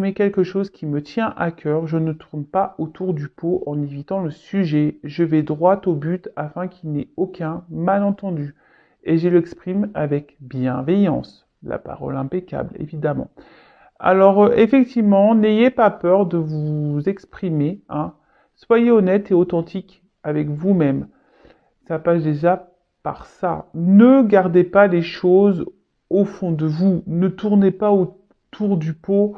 Mais quelque chose qui me tient à cœur, je ne tourne pas autour du pot en évitant le sujet. Je vais droit au but afin qu'il n'y ait aucun malentendu. Et je l'exprime avec bienveillance. La parole impeccable, évidemment. Alors, effectivement, n'ayez pas peur de vous exprimer, hein. Soyez honnête et authentique avec vous-même. Ça passe déjà par ça. Ne gardez pas les choses au fond de vous. Ne tournez pas autour du pot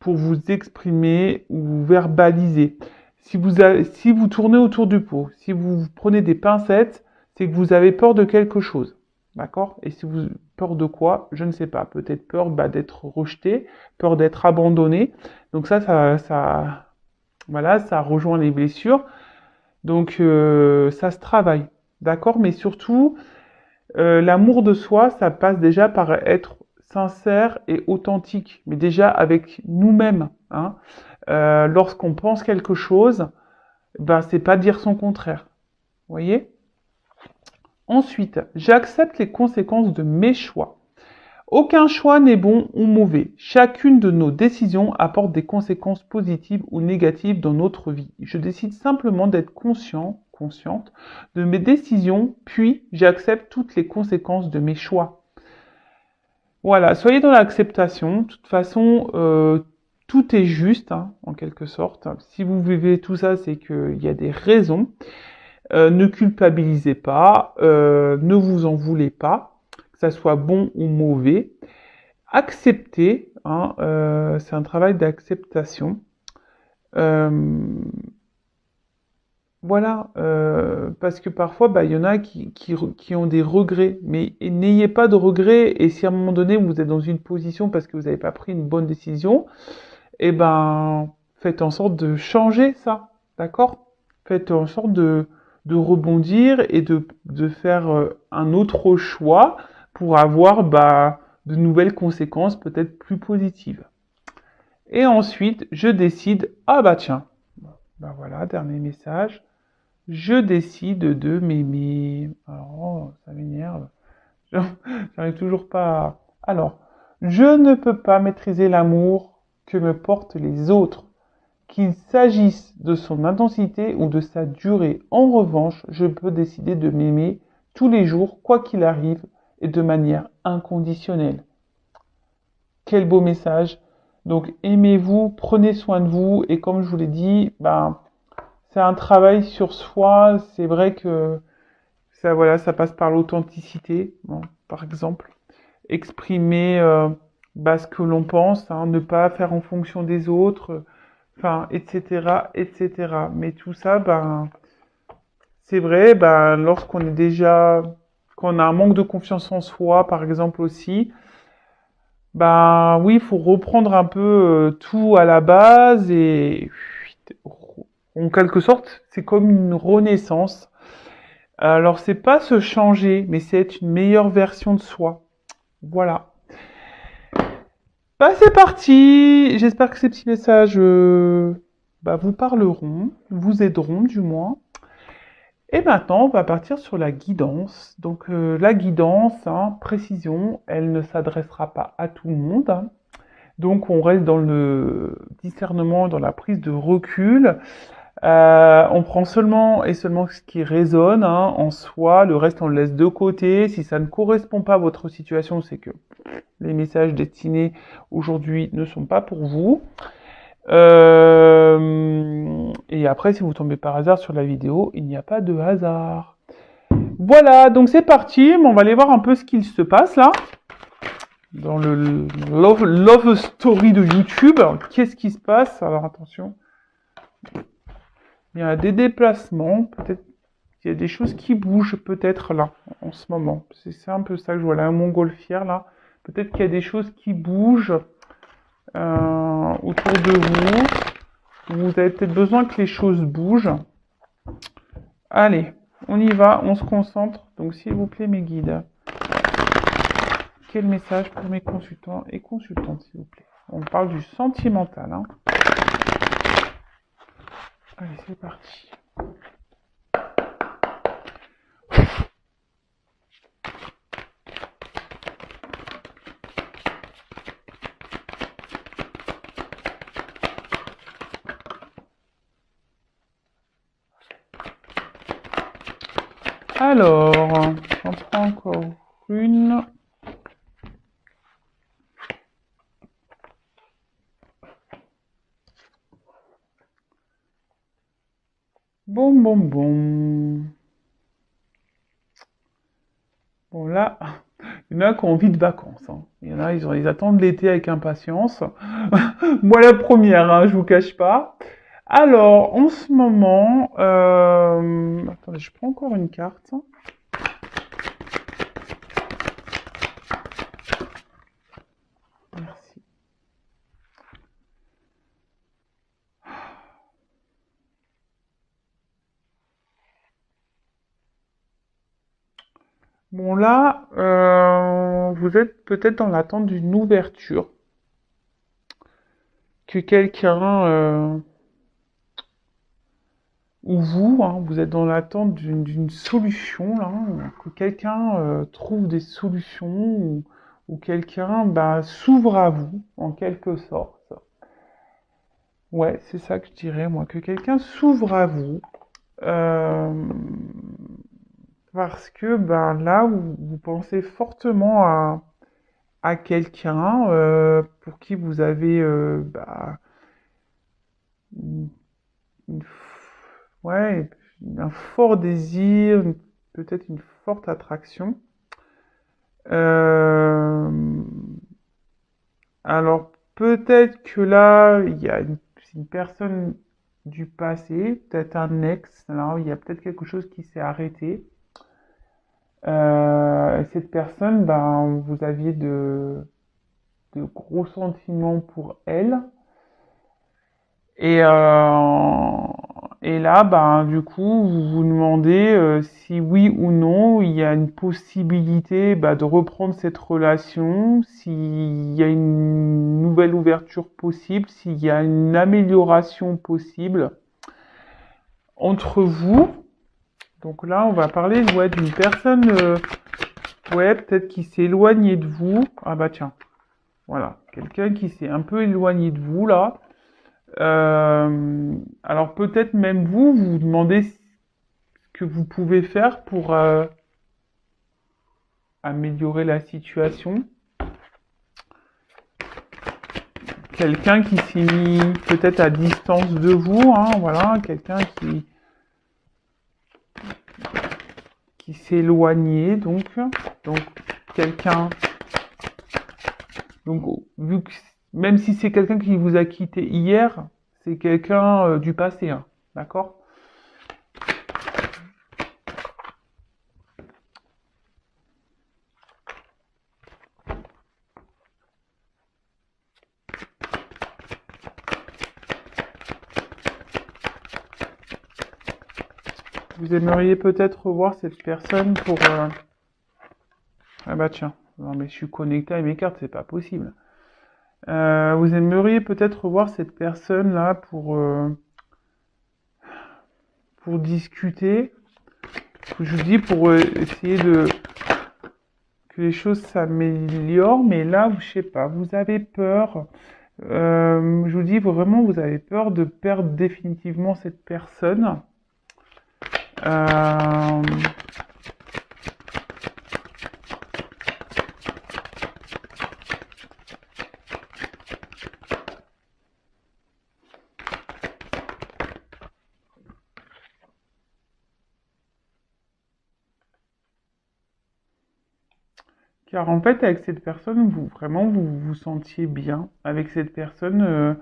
pour vous exprimer ou verbaliser. Si vous tournez autour du pot, si vous prenez des pincettes, c'est que vous avez peur de quelque chose. D'accord? Et si vous peur de quoi? Je ne sais pas. Peut-être peur d'être rejeté, peur d'être abandonné. Donc voilà, ça rejoint les blessures. Donc ça se travaille. D'accord? Mais surtout, l'amour de soi, ça passe déjà par être sincère et authentique, mais déjà avec nous-mêmes, hein. Lorsqu'on pense quelque chose, ben c'est pas dire son contraire. Vous voyez? Ensuite, j'accepte les conséquences de mes choix. Aucun choix n'est bon ou mauvais. Chacune de nos décisions apporte des conséquences positives ou négatives dans notre vie. Je décide simplement d'être consciente de mes décisions, puis j'accepte toutes les conséquences de mes choix. Voilà, soyez dans l'acceptation. De toute façon, tout est juste, hein, en quelque sorte. Si vous vivez tout ça, c'est qu'il y a des raisons. Ne culpabilisez pas, ne vous en voulez pas, que ça soit bon ou mauvais. Acceptez, hein, c'est un travail d'acceptation. Voilà, parce que parfois, bah, il y en a qui ont des regrets, mais n'ayez pas de regrets, et si à un moment donné, vous êtes dans une position parce que vous n'avez pas pris une bonne décision, eh ben, faites en sorte de changer ça, d'accord? Faites en sorte de rebondir et de faire un autre choix pour avoir bah, de nouvelles conséquences peut-être plus positives. Et ensuite, je décide, ah bah tiens, bah voilà, dernier message. Je décide de m'aimer. Alors, ça m'énerve. J'arrive toujours pas à... Alors, je ne peux pas maîtriser l'amour que me portent les autres. Qu'il s'agisse de son intensité ou de sa durée. En revanche, je peux décider de m'aimer tous les jours, quoi qu'il arrive, et de manière inconditionnelle. Quel beau message. Donc, aimez-vous, prenez soin de vous, et comme je vous l'ai dit, ben, c'est un travail sur soi. C'est vrai que ça, voilà, ça passe par l'authenticité, bon, par exemple. Exprimer bah, ce que l'on pense, hein, ne pas faire en fonction des autres, enfin, etc., etc. Mais tout ça, ben, c'est vrai, ben, lorsqu'on est déjà, qu'on a un manque de confiance en soi, par exemple aussi, ben oui, il faut reprendre un peu tout à la base et en quelque sorte, c'est comme une renaissance. Alors, c'est pas se changer, mais c'est être une meilleure version de soi. Voilà. Bah, c'est parti. J'espère que ces petits messages bah, vous parleront, vous aideront du moins. Et maintenant, on va partir sur la guidance. Donc, la guidance, hein, précision, elle ne s'adressera pas à tout le monde, hein. Donc, on reste dans le discernement, dans la prise de recul. On prend seulement et seulement ce qui résonne hein, en soi, le reste on le laisse de côté. Si ça ne correspond pas à votre situation, c'est que les messages destinés aujourd'hui ne sont pas pour vous. Et après, si vous tombez par hasard sur la vidéo, il n'y a pas de hasard. Voilà, donc c'est parti. On va aller voir un peu ce qu'il se passe là. Dans le love story de YouTube. Qu'est-ce qui se passe? Alors attention. Il y a des déplacements, peut-être qu'il y a des choses qui bougent peut-être là, en ce moment. C'est un peu ça que je vois là, un montgolfière là. Peut-être qu'il y a des choses qui bougent autour de vous. Vous avez peut-être besoin que les choses bougent. Allez, on y va, on se concentre. Donc s'il vous plaît mes guides, quel message pour mes consultants et consultantes s'il vous plaît? On parle du sentimental. Hein. Allez, c'est parti. Alors, j'en prends encore une. Bon, bon, bon. Bon, là, il y en a qui ont envie de vacances, hein. Il y en a, ils attendent l'été avec impatience. Moi, la première, hein, je vous cache pas. Alors, en ce moment, attendez, je prends encore une carte. Merci. Bon, là, vous êtes peut-être dans l'attente d'une ouverture, que quelqu'un, ou vous, hein, vous êtes dans l'attente d'une solution, là, que quelqu'un trouve des solutions, ou quelqu'un bah, s'ouvre à vous, en quelque sorte. Ouais, c'est ça que je dirais, moi, que quelqu'un s'ouvre à vous, euh, parce que ben, là, vous pensez fortement à quelqu'un pour qui vous avez bah, une- une ouais, un fort désir, peut-être une forte attraction. Euh, alors peut-être que là, il y a une personne du passé, peut-être un ex, là, il y a peut-être quelque chose qui s'est arrêté. Et cette personne, ben, vous aviez de gros sentiments pour elle. Et, et là, ben, du coup, vous vous demandez si oui ou non il y a une possibilité bah, de reprendre cette relation, s'il y a une nouvelle ouverture possible, s'il y a une amélioration possible entre vous. Donc là, on va parler ouais, d'une personne, ouais, peut-être qui s'est éloignée de vous. Ah bah tiens, voilà, quelqu'un qui s'est un peu éloigné de vous là. Alors peut-être même vous, vous vous demandez ce que vous pouvez faire pour améliorer la situation. Quelqu'un qui s'est mis peut-être à distance de vous, hein, voilà, quelqu'un qui s'est éloigné, donc quelqu'un, donc vu que même si c'est quelqu'un qui vous a quitté hier, c'est quelqu'un du passé, hein, d'accord? Vous aimeriez peut-être revoir cette personne pour ah bah tiens, non mais je suis connecté à mes cartes, c'est pas possible. Vous aimeriez peut-être revoir cette personne-là pour discuter, je vous dis pour essayer de que les choses s'améliorent, mais là, je sais pas, vous avez peur. Je vous dis vraiment, vous avez peur de perdre définitivement cette personne. Euh, car en fait, avec cette personne, vous vraiment vous vous sentiez bien. Avec cette personne,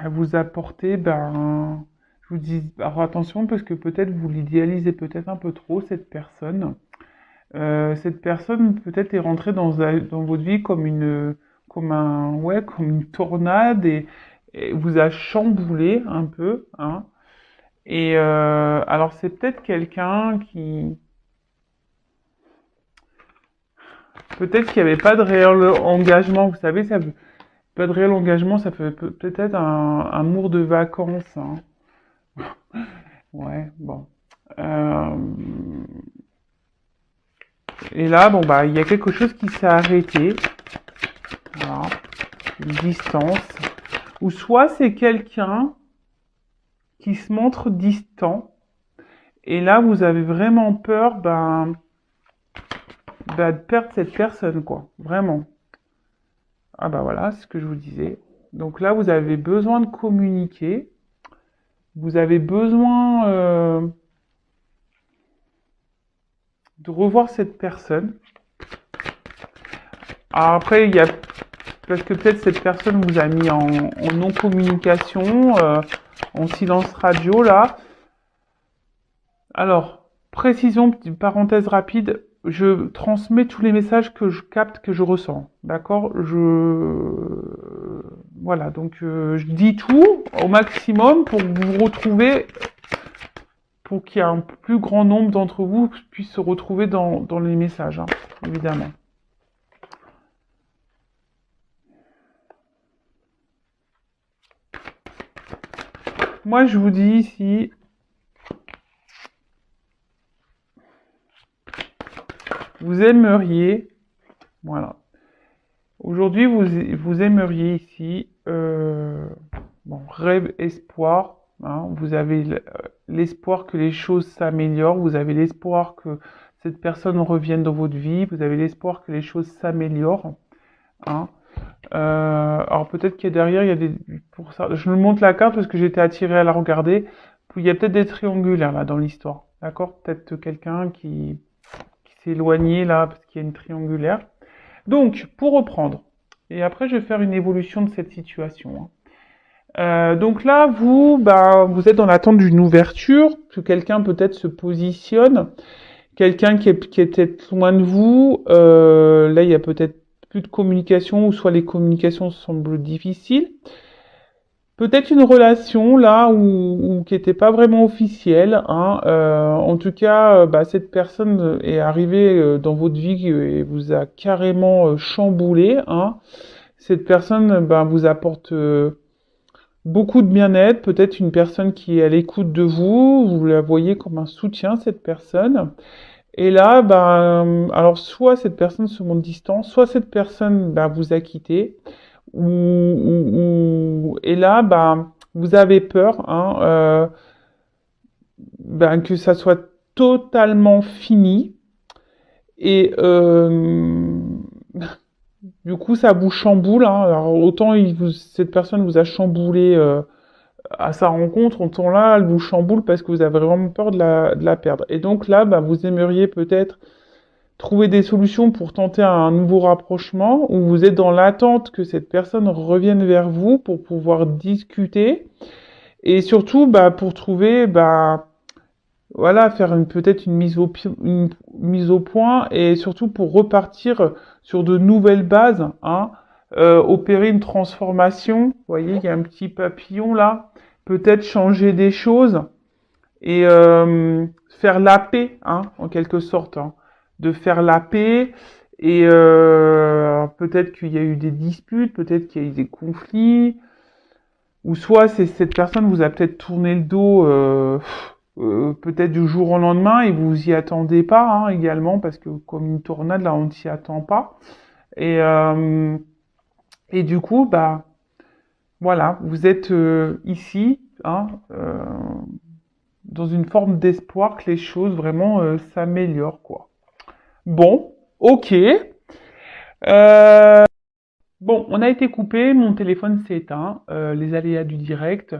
elle vous apportez, ben, je vous dis, alors attention parce que peut-être vous l'idéalisez peut-être un peu trop cette personne. Cette personne peut-être est rentrée dans votre vie comme une tornade et vous a chamboulé un peu, hein. Et alors c'est peut-être quelqu'un peut-être qu'il n'y avait pas de réel engagement. Vous savez, pas de réel engagement, ça fait peut-être un amour de vacances, hein. Ouais, bon. Euh, et là, bon bah, il y a quelque chose qui s'est arrêté. Voilà, une distance. Ou soit c'est quelqu'un qui se montre distant Et là, vous avez vraiment peur, de perdre cette personne, quoi. Vraiment. Ah bah voilà, c'est ce que je vous disais. Donc là, vous avez besoin de communiquer. Vous avez besoin de revoir cette personne. Alors après, il y a parce que peut-être cette personne vous a mis en non-communication, en silence radio là. Alors, précision, petite parenthèse rapide, je transmets tous les messages que je capte, que je ressens. D'accord? Voilà, donc je dis tout au maximum pour vous retrouver, pour qu'il y ait un plus grand nombre d'entre vous qui puissent se retrouver dans les messages, hein, évidemment. Moi, je vous dis ici, vous aimeriez, voilà. Aujourd'hui, vous aimeriez ici, bon, rêve, espoir, hein, vous avez l'espoir que les choses s'améliorent, vous avez l'espoir que cette personne revienne dans votre vie, vous avez l'espoir que les choses s'améliorent, hein. Alors peut-être qu'il y a derrière, il y a des, pour ça, je me montre la carte parce que j'étais attirée à la regarder, il y a peut-être des triangulaires là dans l'histoire, d'accord? Peut-être quelqu'un qui s'est éloigné là parce qu'il y a une triangulaire. Donc, pour reprendre, et après je vais faire une évolution de cette situation, hein. Donc là, vous êtes dans l'attente d'une ouverture, que quelqu'un peut-être se positionne, quelqu'un qui est peut-être loin de vous. Là, il y a peut-être plus de communication, ou soit les communications semblent difficiles. Peut-être une relation là où qui n'était pas vraiment officielle, hein. En tout cas, cette personne est arrivée dans votre vie et vous a carrément chamboulé, hein. Cette personne vous apporte beaucoup de bien-être, peut-être une personne qui est à l'écoute de vous, vous la voyez comme un soutien, cette personne. Et là, alors soit cette personne se montre distante, soit cette personne vous a quitté, et là, vous avez peur, hein, que ça soit totalement fini, et du coup, ça vous chamboule, hein. Alors autant cette personne vous a chamboulé à sa rencontre, autant là, elle vous chamboule parce que vous avez vraiment peur de la perdre. Et donc là, vous aimeriez peut-être trouver des solutions pour tenter un nouveau rapprochement, ou vous êtes dans l'attente que cette personne revienne vers vous pour pouvoir discuter, et surtout pour trouver, voilà, faire peut-être une mise au point, et surtout pour repartir sur de nouvelles bases, hein, opérer une transformation. Vous voyez, il y a un petit papillon là, peut-être changer des choses et faire la paix, hein, en quelque sorte, hein, de faire la paix. Et peut-être qu'il y a eu des disputes, peut-être qu'il y a eu des conflits, ou soit cette personne vous a peut-être tourné le dos, peut-être du jour au lendemain, et vous y attendez pas, hein, également, parce que comme une tornade là, on ne s'y attend pas. Et du coup, voilà, vous êtes ici, hein, dans une forme d'espoir que les choses vraiment s'améliorent, quoi. Bon, ok. Bon, on a été coupé, mon téléphone s'est éteint, les aléas du direct.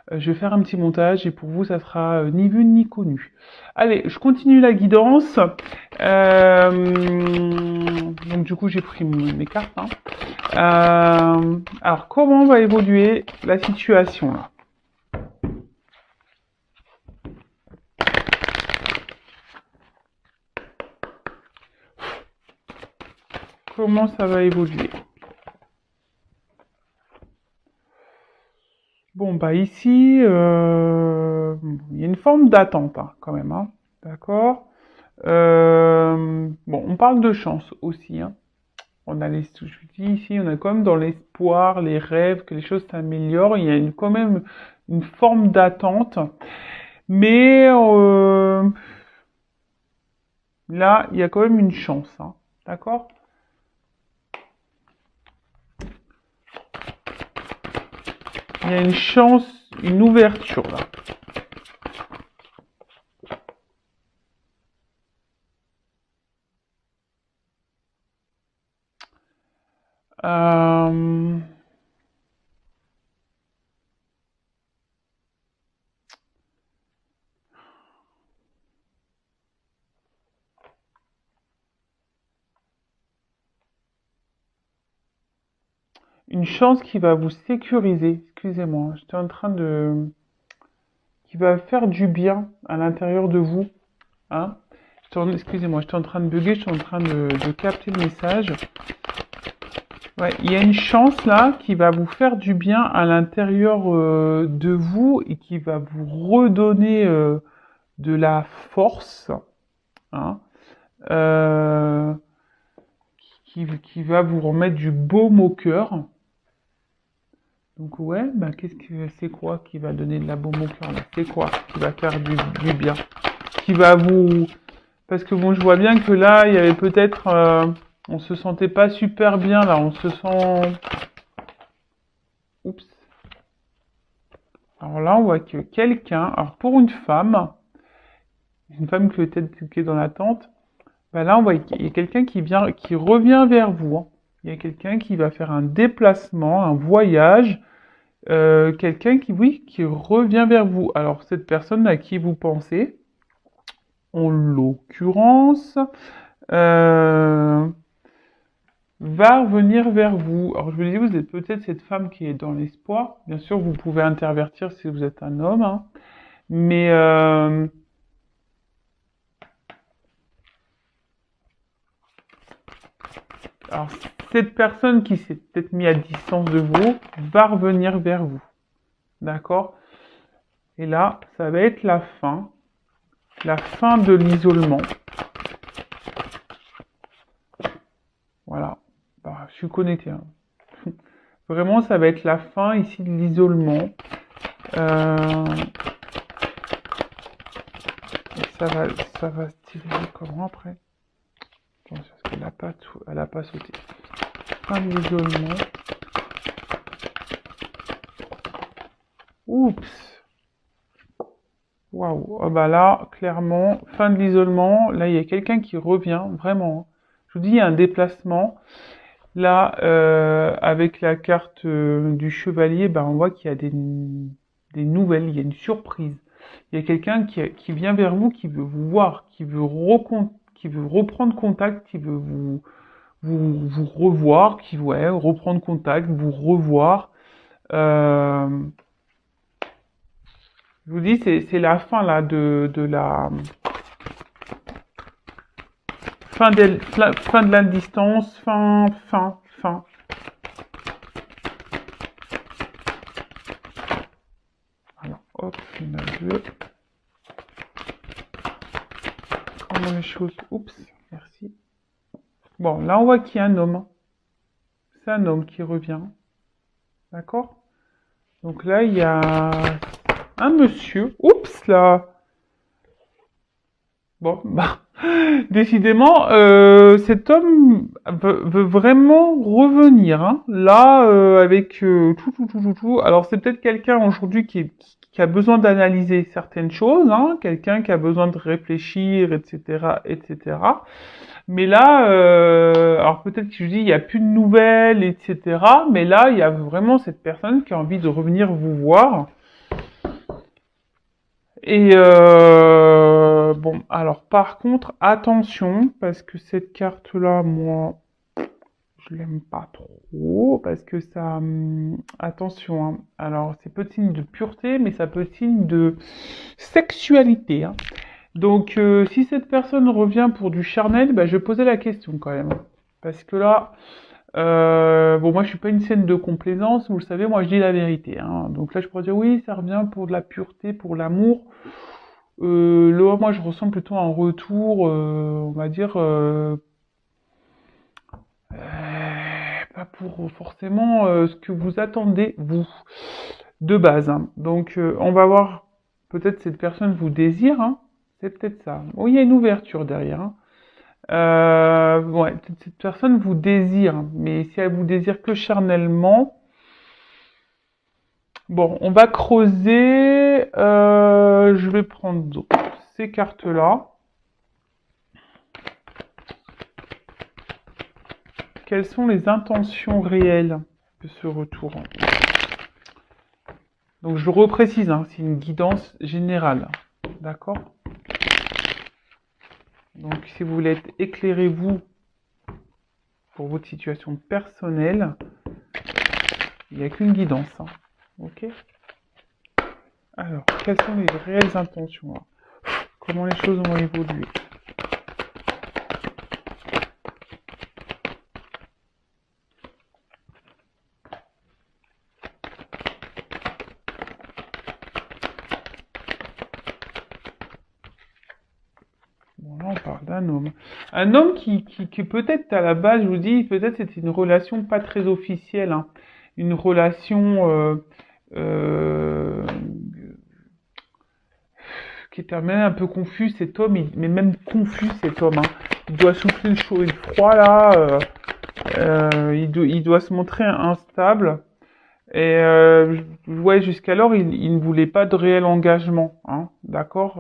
Je vais faire un petit montage et pour vous, ça sera ni vu ni connu. Allez, je continue la guidance. Donc du coup, j'ai pris mes cartes, hein. Alors, comment va évoluer la situation là? Comment ça va évoluer? Bon, ici, il y a une forme d'attente, hein, quand même, hein. D'accord? Bon, on parle de chance aussi, hein. On a je vous dis ici, on a quand même dans l'espoir, les rêves, que les choses s'améliorent. Il y a quand même une forme d'attente. Mais là, il y a quand même une chance, hein. D'accord? Il y a une chance, une ouverture là. Une chance qui va vous sécuriser. Excusez-moi, j'étais en train qui va faire du bien à l'intérieur de vous. Hein. Excusez-moi, j'étais en train de bugger, j'étais en train de capter le message. Ouais, il y a une chance là qui va vous faire du bien à l'intérieur de vous et qui va vous redonner de la force, hein, euh, qui va vous remettre du baume au cœur. Donc ouais, bah c'est quoi qui va donner de la baume au cœur là? C'est quoi qui va faire du bien? Qui va vous... Parce que bon, je vois bien que là, il y avait peut-être... on se sentait pas super bien là, on se sent... Oups. Alors là, on voit que quelqu'un... Alors pour une femme qui peut-être qui est dans l'attente, bah là, on voit qu'il y a quelqu'un qui revient vers vous. Hein. Il y a quelqu'un qui va faire un déplacement, un voyage. Quelqu'un qui revient vers vous. Alors cette personne à qui vous pensez, en l'occurrence, euh, va revenir vers vous. Alors je vous dis, vous êtes peut-être cette femme qui est dans l'espoir. Bien sûr, vous pouvez intervertir si vous êtes un homme, hein. Mais alors cette personne qui s'est peut-être mise à distance de vous va revenir vers vous. D'accord? Et là, ça va être la fin de l'isolement. Voilà. Bah, je suis connecté. Hein. Vraiment, ça va être la fin ici de l'isolement. Ça va se diriger comment après? Attends, parce qu'elle a pas sauté. Fin de l'isolement. Oups. Waouh. Oh bah là, clairement, fin de l'isolement. Là, il y a quelqu'un qui revient, vraiment. Je vous dis, il y a un déplacement. Là, avec la carte du chevalier, bah, on voit qu'il y a des nouvelles, il y a une surprise. Il y a quelqu'un qui vient vers vous, qui veut vous voir, qui veut reprendre contact, qui veut vous revoir, qui veut reprendre contact, vous revoir. Je vous dis, c'est la fin là de la fin de la distance, fin. Alors, hop, il y en a deux. Comment les choses... Oups, merci. Bon, là, on voit qu'il y a un homme. C'est un homme qui revient. D'accord? Donc là, il y a un monsieur. Oups, là. Bon, bah, décidément, cet homme veut vraiment revenir. Hein. Là, avec tout. Alors, c'est peut-être quelqu'un aujourd'hui qui a besoin d'analyser certaines choses, hein, quelqu'un qui a besoin de réfléchir, etc., etc. Mais là, alors peut-être que je dis, il n'y a plus de nouvelles, etc. Mais là, il y a vraiment cette personne qui a envie de revenir vous voir. Et bon, alors par contre, attention, parce que cette carte-là, moi, je l'aime pas trop, parce que ça... attention, hein. Alors c'est peu de signe de pureté, mais ça peut être signe de sexualité. Hein. Donc si cette personne revient pour du charnel, bah, je vais poser la question quand même. Parce que là... bon, moi je suis pas une scène de complaisance, vous le savez, moi je dis la vérité. Hein. Donc là je pourrais dire oui, ça revient pour de la pureté, pour l'amour. Là, moi je ressens plutôt un retour, on va dire, pas pour forcément ce que vous attendez, vous, de base. Hein. Donc on va voir, peut-être cette personne vous désire, hein. C'est peut-être ça. Oui, il y a une ouverture derrière. Hein. Ouais, cette personne vous désire, mais si elle vous désire que charnellement, bon, on va creuser. Je vais prendre ces cartes-là. Quelles sont les intentions réelles de ce retour? Donc je reprécise, hein, c'est une guidance générale. D'accord? Donc si vous voulez être éclairé, vous, pour votre situation personnelle, Il n'y a qu'une guidance. Hein. Ok. Alors, quelles sont les réelles intentions là? Comment les choses vont évoluer? Bon, là, on parle d'un homme. Un homme qui peut-être, à la base, je vous dis, peut-être c'était une relation pas très officielle. Hein. Une relation euh, qui était même un peu confus, cet homme, mais même confus, cet homme. Hein. Il doit souffler le chaud et le froid, là. Il doit se montrer instable. Et ouais, jusqu'alors, il ne voulait pas de réel engagement. Hein, d'accord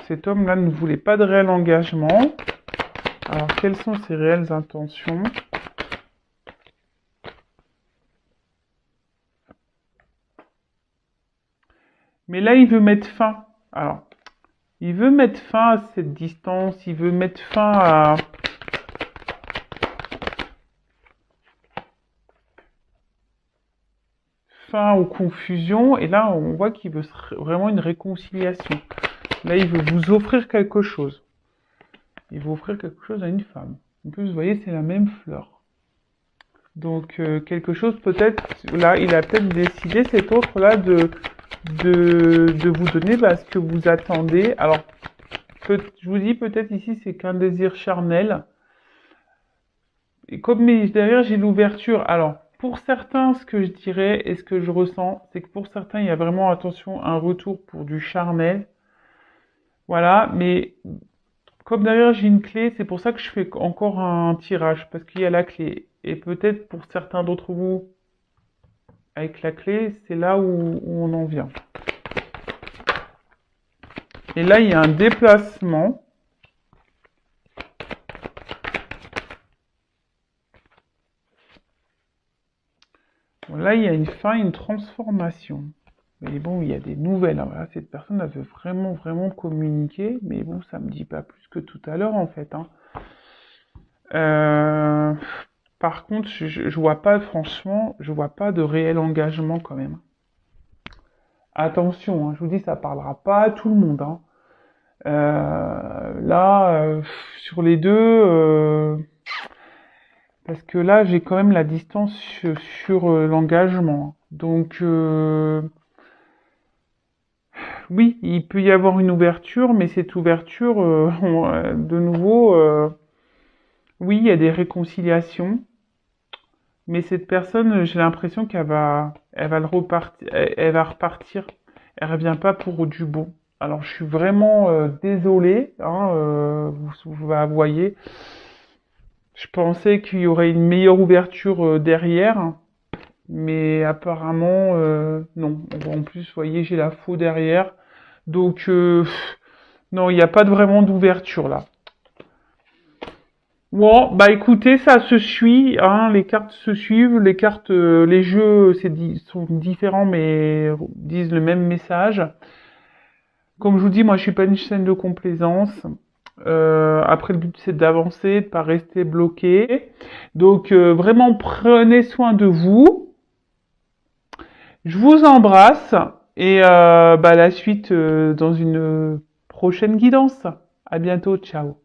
cet homme-là ne voulait pas de réel engagement. Alors, quelles sont ses réelles intentions? Mais là, il veut mettre fin. Alors, il veut mettre fin à cette distance. Il veut mettre fin aux confusions. Et là, on voit qu'il veut vraiment une réconciliation. Là, il veut vous offrir quelque chose. Il veut offrir quelque chose à une femme. En plus, vous voyez, c'est la même fleur. Donc, quelque chose peut-être, là, il a peut-être décidé, cet autre-là, de vous donner ce que vous attendez. Alors, je vous dis, peut-être ici, c'est qu'un désir charnel. Et comme derrière, j'ai l'ouverture. Alors, pour certains, ce que je dirais et ce que je ressens, c'est que pour certains, il y a vraiment, attention, un retour pour du charnel. Voilà, mais comme derrière, j'ai une clé, c'est pour ça que je fais encore un tirage, parce qu'il y a la clé. Et peut-être pour certains d'entre vous, avec la clé, c'est là où on en vient. Et là, il y a un déplacement. Bon, là, il y a une fin, une transformation. Mais bon, il y a des nouvelles. Hein. Voilà, cette personne, elle veut vraiment, vraiment communiquer. Mais bon, ça me dit pas plus que tout à l'heure, en fait. Hein. Par contre, je vois pas, franchement, je vois pas de réel engagement quand même. Attention, hein, je vous dis, ça parlera pas à tout le monde. Hein. Là, sur les deux, parce que là, j'ai quand même la distance sur l'engagement. Donc, oui, il peut y avoir une ouverture, mais cette ouverture, de nouveau, oui, il y a des réconciliations, mais cette personne, j'ai l'impression elle va le repartir, elle va repartir. Elle revient pas pour du bon. Alors, je suis vraiment désolée, hein, vous voyez. Je pensais qu'il y aurait une meilleure ouverture derrière, mais apparemment, non. En plus, vous voyez, j'ai la faux derrière. Donc, non, il n'y a pas vraiment d'ouverture là. Bon, bah écoutez, ça se suit, hein, les cartes se suivent, les cartes, les jeux sont différents mais disent le même message. Comme je vous dis, moi je suis pas une chaîne de complaisance. Après le but c'est d'avancer, de pas rester bloqué. Donc vraiment prenez soin de vous. Je vous embrasse et la suite dans une prochaine guidance. À bientôt, ciao.